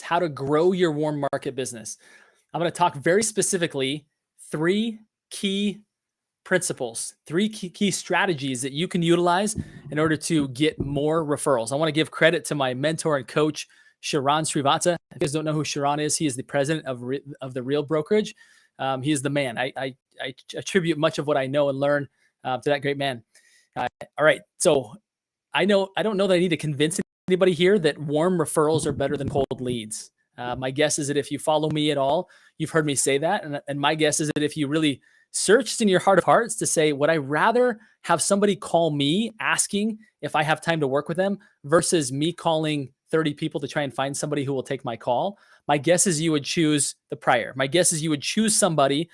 how to grow your warm market business. I'm going to talk very specifically 3 key principles, 3 key strategies that you can utilize in order to get more referrals. I want to give credit to my mentor and coach, Sharon Srivatsa. If you guys don't know who Sharon is, he is the president of the Real Brokerage. He is the man. I attribute much of what I know and learn to that great man. All right. So I don't know that I need to convince anybody here that warm referrals are better than cold leads. My guess is that if you follow me at all, you've heard me say that. And my guess is that if you really searched in your heart of hearts to say, would I rather have somebody call me asking if I have time to work with them versus me calling 30 people to try and find somebody who will take my call? My guess is you would choose the prior. My guess is you would choose somebody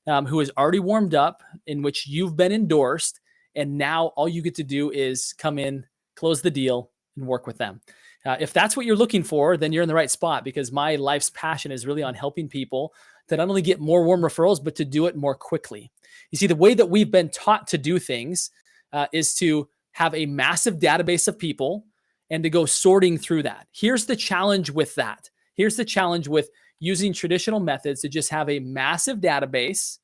who is already warmed up, in which you've been endorsed, and now all you get to do is come in, close the deal, and work with them. If that's what you're looking for, then you're in the right spot, because my life's passion is really on helping people to not only get more warm referrals, but to do it more quickly. You see, the way that we've been taught to do things is to have a massive database of people and to go sorting through that. Here's the challenge with that. Here's the challenge with using traditional methods to just have a massive database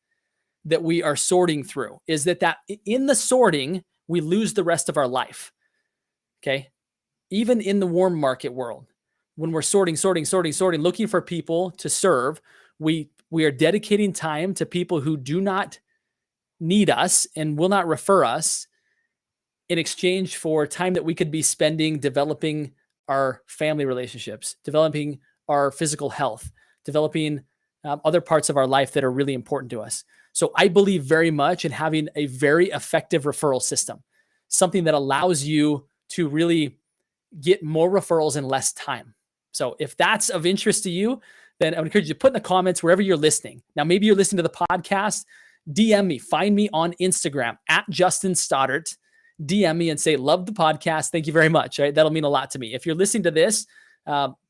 that we are sorting through, is that in the sorting, we lose the rest of our life. Okay. Even in the warm market world, when we're sorting, looking for people to serve, we are dedicating time to people who do not need us and will not refer us, in exchange for time that we could be spending developing our family relationships, developing our physical health, developing other parts of our life that are really important to us. So I believe very much in having a very effective referral system, something that allows you to really get more referrals in less time. So if that's of interest to you, then I would encourage you to put in the comments wherever you're listening. Now, maybe you're listening to the podcast, DM me, find me on Instagram at Justin Stoddart, DM me and say, love the podcast. Thank you very much. Right? That'll mean a lot to me. If you're listening to this,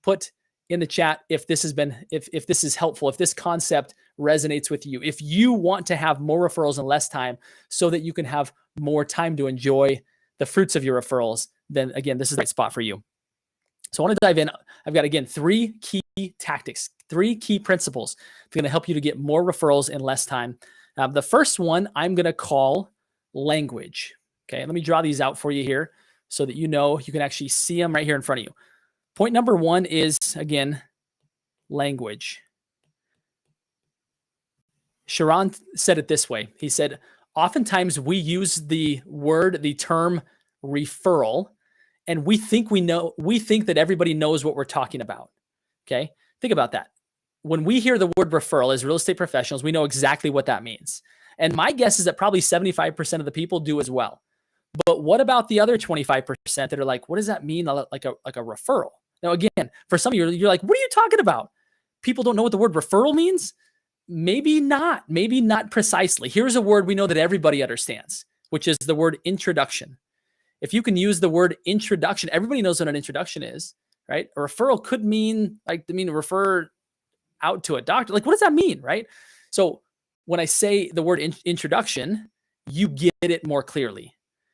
put in the chat if this has been, if this is helpful, if this concept resonates with you, if you want to have more referrals in less time so that you can have more time to enjoy the fruits of your referrals, then again, this is the right spot for you. So I want to dive in. I've got, again, 3 key tactics, 3 key principles that are going to help you to get more referrals in less time. The first one I'm going to call language. Okay, let me draw these out for you here so that you know you can actually see them right here in front of you. Point number 1 is, again, language. Sharon said it this way. He said, oftentimes we use the term referral, and we think that everybody knows what we're talking about. Okay. Think about that. When we hear the word referral as real estate professionals, we know exactly what that means. And my guess is that probably 75% of the people do as well. But what about the other 25% that are like, what does that mean? Like a referral. Now, again, for some of you, you're like, what are you talking about? People don't know what the word referral means? Maybe not precisely. Here's a word we know that everybody understands, which is the word introduction. If you can use the word introduction, everybody knows what an introduction is, right? A referral could mean refer out to a doctor. Like, what does that mean, right? So when I say the word introduction, you get it more clearly.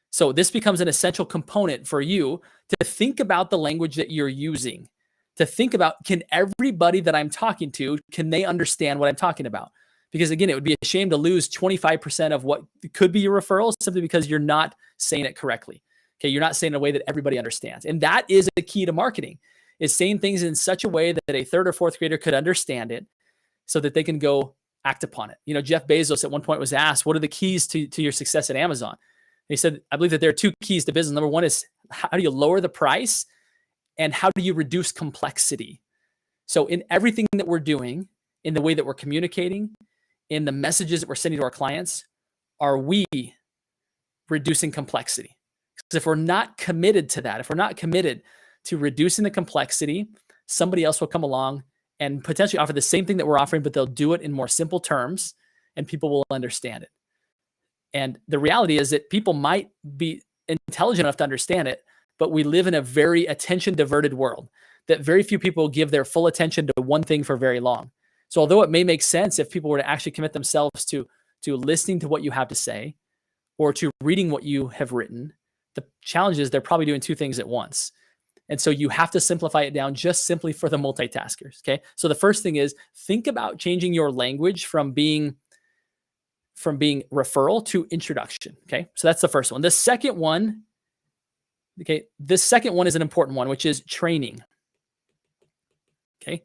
So this becomes an essential component for you to think about the language that you're using, to think about, can everybody that I'm talking to, can they understand what I'm talking about? Because again, it would be a shame to lose 25% of what could be your referrals simply because you're not saying it correctly. Okay, you're not saying it in a way that everybody understands. And that is the key to marketing, is saying things in such a way that a 3rd or 4th grader could understand it so that they can go act upon it. You know, Jeff Bezos at one point was asked, what are the keys to your success at Amazon? And he said, I believe that there are 2 keys to business. Number 1 is, how do you lower the price? And how do you reduce complexity? So in everything that we're doing, in the way that we're communicating, in the messages that we're sending to our clients, are we reducing complexity? Because if we're not committed to that, if we're not committed to reducing the complexity, somebody else will come along and potentially offer the same thing that we're offering, but they'll do it in more simple terms and people will understand it. And the reality is that people might be intelligent enough to understand it, but we live in a very attention diverted world that very few people give their full attention to one thing for very long. So although it may make sense if people were to actually commit themselves to listening to what you have to say or to reading what you have written, the challenge is they're probably doing 2 things at once. And so you have to simplify it down just simply for the multitaskers. Okay. So the first thing is think about changing your language from being referral to introduction. Okay. So that's the first one. The second one, this second one is an important one, which is training. Okay.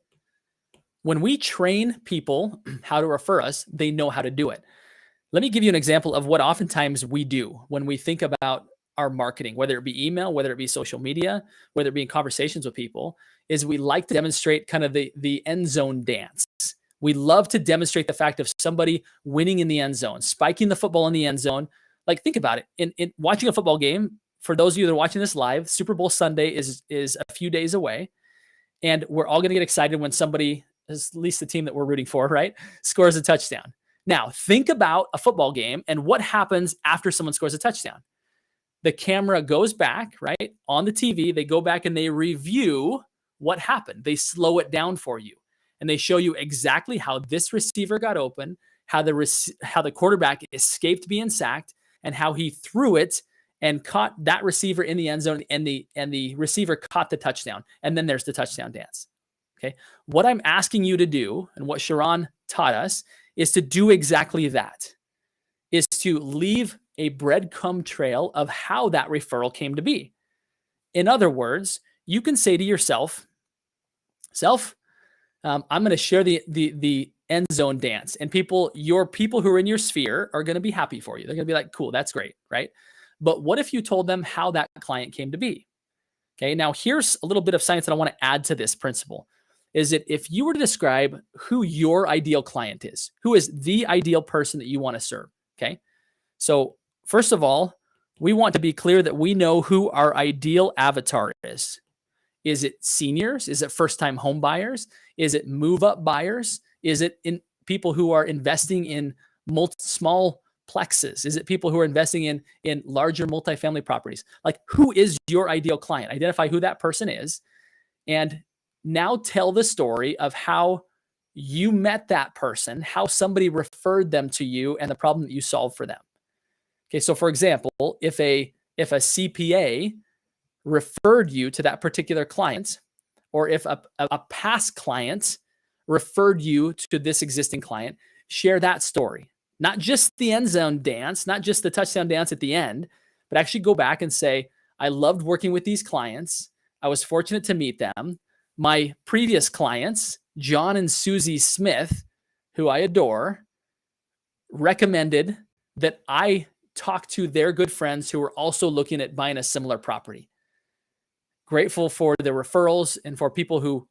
When we train people how to refer us, they know how to do it. Let me give you an example of what oftentimes we do when we think about our marketing, whether it be email, whether it be social media, whether it be in conversations with people, is we like to demonstrate kind of the end zone dance. We love to demonstrate the fact of somebody winning in the end zone, spiking the football in the end zone. Like, think about it. In watching a football game, for those of you that are watching this live, Super Bowl Sunday is a few days away. And we're all going to get excited when somebody, at least the team that we're rooting for, right, scores a touchdown. Now, think about a football game and what happens after someone scores a touchdown. The camera goes back, right, on the TV. They go back and they review what happened. They slow it down for you. And they show you exactly how this receiver got open, how the quarterback escaped being sacked, and how he threw it and caught that receiver in the end zone, and the receiver caught the touchdown. And then there's the touchdown dance. Okay. What I'm asking you to do, and what Sharon taught us, is to do exactly that, is to leave a breadcrumb trail of how that referral came to be. In other words, you can say to yourself, I'm going to share the end zone dance, and your people who are in your sphere are going to be happy for you. They're going to be like, cool, that's great, right? But what if you told them how that client came to be? Okay, now here's a little bit of science that I want to add to this principle. Is that if you were to describe who your ideal client is, who is the ideal person that you want to serve, okay? So first of all, we want to be clear that we know who our ideal avatar is. Is it seniors? Is it first-time home buyers? Is it move-up buyers? Is it in people who are investing in small plexes? Is it people who are investing in larger multifamily properties? Like, who is your ideal client? Identify who that person is, and now tell the story of how you met that person, how somebody referred them to you, and the problem that you solved for them. Okay, so for example, if a CPA referred you to that particular client, or if a past client referred you to this existing client, share that story. Not just the end zone dance, not just the touchdown dance at the end, but actually go back and say, I loved working with these clients. I was fortunate to meet them. My previous clients, John and Susie Smith, who I adore, recommended that I talk to their good friends who are also looking at buying a similar property. Grateful for the referrals and for people who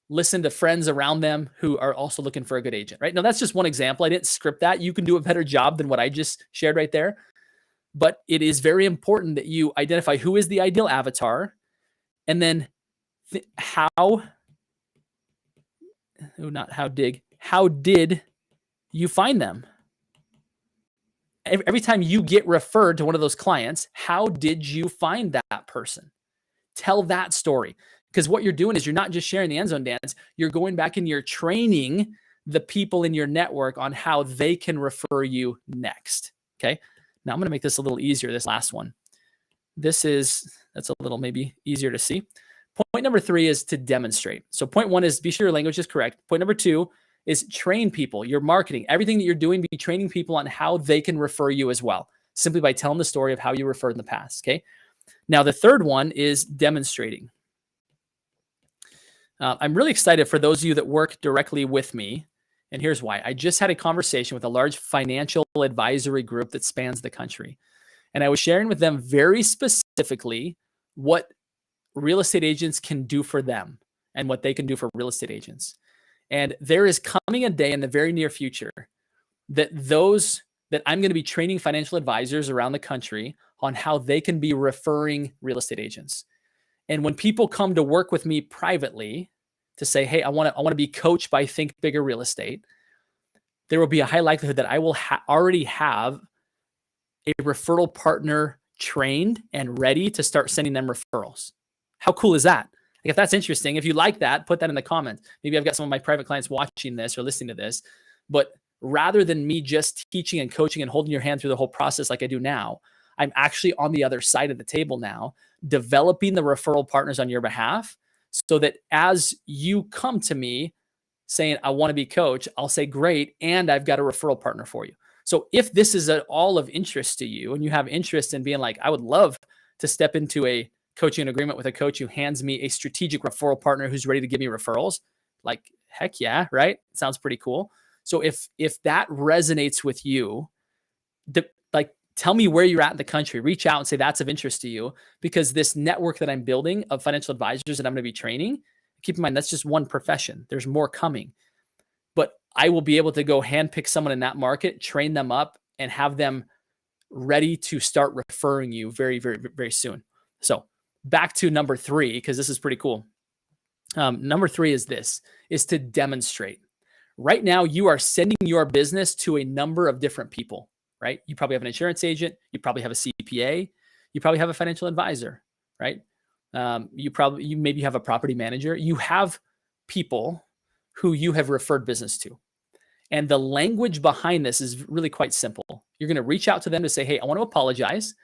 listen to friends around them who are also looking for a good agent, right? Now, that's just one example. I didn't script that. You can do a better job than what I just shared right there. But it is very important that you identify who is the ideal avatar, and then how did you find them? Every time you get referred to one of those clients, how did you find that person? Tell that story. Because what you're doing is you're not just sharing the end zone dance, you're going back and you're training the people in your network on how they can refer you next. Okay. Now I'm going to make this a little easier, this last one. That's a little maybe easier to see. Point number 3 is to demonstrate. So point 1 is be sure your language is correct. Point number 2 is train people, your marketing, everything that you're doing, be training people on how they can refer you as well, simply by telling the story of how you referred in the past. Okay. Now the third one is demonstrating. I'm really excited for those of you that work directly with me. And here's why. I just had a conversation with a large financial advisory group that spans the country. And I was sharing with them very specifically what real estate agents can do for them and what they can do for real estate agents. And there is coming a day in the very near future that I'm going to be training financial advisors around the country on how they can be referring real estate agents. And when people come to work with me privately to say, hey, I want to be coached by Think Bigger Real Estate, there will be a high likelihood that I will already have a referral partner trained and ready to start sending them referrals. How cool is that? Like, if that's interesting, if you like that, put that in the comments. Maybe I've got some of my private clients watching this or listening to this, but rather than me just teaching and coaching and holding your hand through the whole process like I do now, I'm actually on the other side of the table now, developing the referral partners on your behalf so that as you come to me saying, I want to be coach, I'll say, great. And I've got a referral partner for you. So if this is at all of interest to you and you have interest in being like, I would love to step into a coaching agreement with a coach who hands me a strategic referral partner who's ready to give me referrals, like, heck yeah, right? Sounds pretty cool. So if that resonates with you, like, tell me where you're at in the country, reach out and say that's of interest to you, because this network that I'm building of financial advisors that I'm going to be training, keep in mind, that's just one profession. There's more coming, but I will be able to go handpick someone in that market, train them up, and have them ready to start referring you very, very, very soon. So back to number 3, because this is pretty cool. Number 3 is to demonstrate. Right now, you are sending your business to a number of different people, right? You probably have an insurance agent. You probably have a CPA. You probably have a financial advisor, right? You maybe have a property manager. You have people who you have referred business to. And the language behind this is really quite simple. You're going to reach out to them to say, hey, I want to apologize.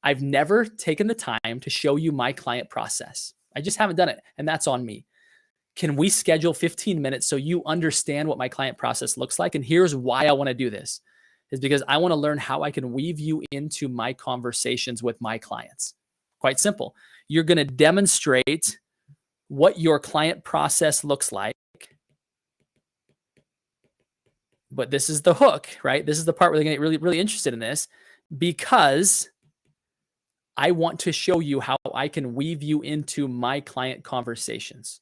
I've never taken the time to show you my client process. I just haven't done it. And that's on me. Can we schedule 15 minutes so you understand what my client process looks like? And here's why I want to do this, is because I want to learn how I can weave you into my conversations with my clients. Quite simple. You're going to demonstrate what your client process looks like. But this is the hook, right? This is the part where they're going to get really, really interested in this, because I want to show you how I can weave you into my client conversations.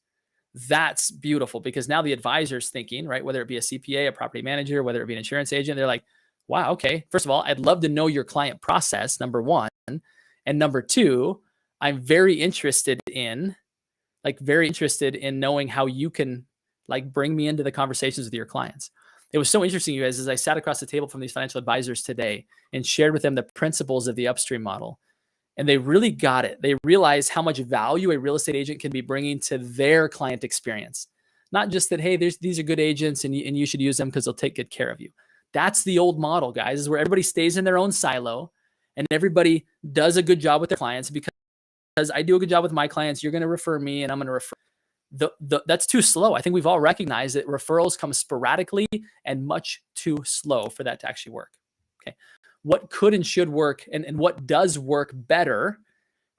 That's beautiful, because now the advisor's thinking, right? Whether it be a CPA, a property manager, whether it be an insurance agent, they're like, wow, okay. First of all, I'd love to know your client process, number 1. And number 2, I'm very interested in knowing how you can like bring me into the conversations with your clients. It was so interesting, you guys, as I sat across the table from these financial advisors today and shared with them the principles of the upstream model. And they really got it. They realized how much value a real estate agent can be bringing to their client experience. Not just that, hey, these are good agents and you should use them because they'll take good care of you. That's the old model, guys, is where everybody stays in their own silo and everybody does a good job with their clients. Because I do a good job with my clients, you're going to refer me and I'm going to refer. That's too slow. I think we've all recognized that referrals come sporadically and much too slow for that to actually work. Okay. What could and should work and what does work better,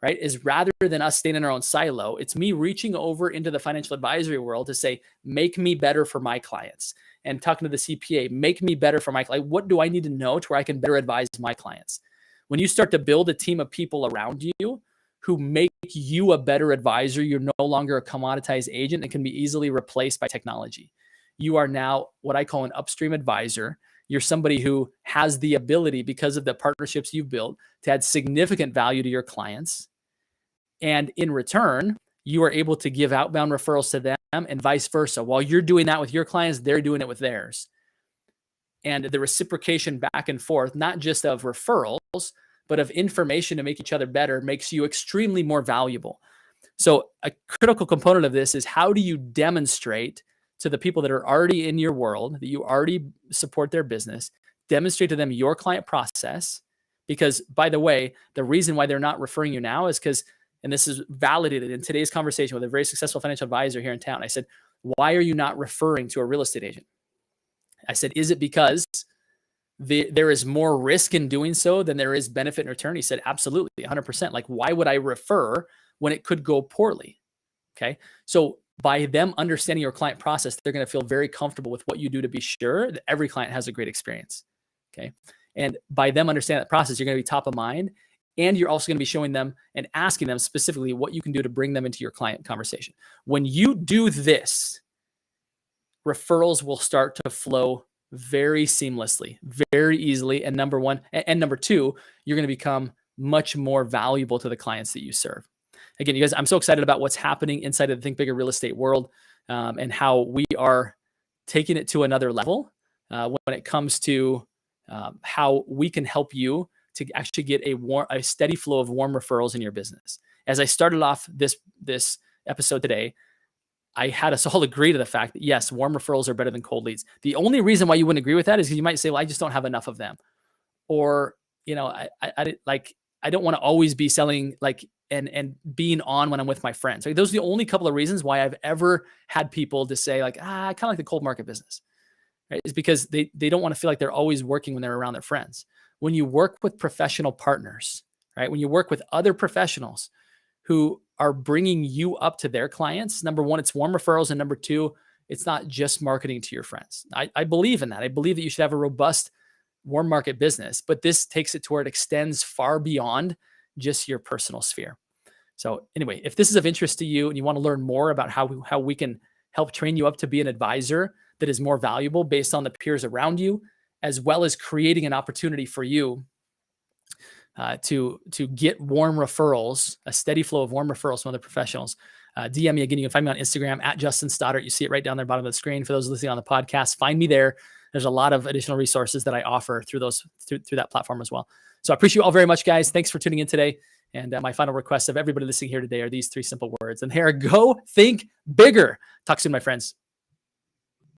right, is rather than us staying in our own silo, it's me reaching over into the financial advisory world to say, make me better for my clients, and talking to the CPA, make me better for my client. What do I need to know to where I can better advise my clients? When you start to build a team of people around you who make you a better advisor, you're no longer a commoditized agent that can be easily replaced by technology. You are now what I call an upstream advisor. You're somebody who has the ability, because of the partnerships you've built, to add significant value to your clients. And in return, you are able to give outbound referrals to them and vice versa. While you're doing that with your clients, they're doing it with theirs. And the reciprocation back and forth, not just of referrals, but of information to make each other better, makes you extremely more valuable. So a critical component of this is, how do you demonstrate to the people that are already in your world, that you already support their business, demonstrate to them your client process? Because, by the way, the reason why they're not referring you now is because, and this is validated in today's conversation with a very successful financial advisor here in town. I said, why are you not referring to a real estate agent? I said, is it because there is more risk in doing so than there is benefit in return? He said, absolutely, 100%. Like, why would I refer when it could go poorly? Okay. So by them understanding your client process, they're going to feel very comfortable with what you do to be sure that every client has a great experience. Okay. And by them understanding that process, you're going to be top of mind. And you're also going to be showing them and asking them specifically what you can do to bring them into your client conversation. When you do this, referrals will start to flow very seamlessly, very easily. And number 1, and number 2, you're going to become much more valuable to the clients that you serve. Again, you guys, I'm so excited about what's happening inside of the Think Bigger real estate world, and how we are taking it to another level when it comes to how we can help you to actually get a steady flow of warm referrals in your business. As I started off this episode today, I had us all agree to the fact that yes, warm referrals are better than cold leads. The only reason why you wouldn't agree with that is because you might say, well, I just don't have enough of them. Or, I like, I don't want to always be selling like and being on when I'm with my friends. Like those are the only couple of reasons why I've ever had people to say like, I kind of like the cold market business, right? Is because they don't want to feel like they're always working when they're around their friends. When you work with professional partners, right? When you work with other professionals who are bringing you up to their clients, number one, it's warm referrals. And number two, it's not just marketing to your friends. I believe in that. I believe that you should have a robust warm market business, but this takes it to where it extends far beyond just your personal sphere. So anyway, if this is of interest to you and you want to learn more about how we can help train you up to be an advisor that is more valuable based on the peers around you, as well as creating an opportunity for you to get warm referrals, a steady flow of warm referrals from other professionals, DM me again. You can find me on Instagram at Justin Stoddart. You see it right down there, bottom of the screen. For those listening on the podcast, find me there. There's a lot of additional resources that I offer through that platform as well. So I appreciate you all very much, guys. Thanks for tuning in today. And my final request of everybody listening here today are these 3 simple words. And here, go think bigger. Talk soon, my friends.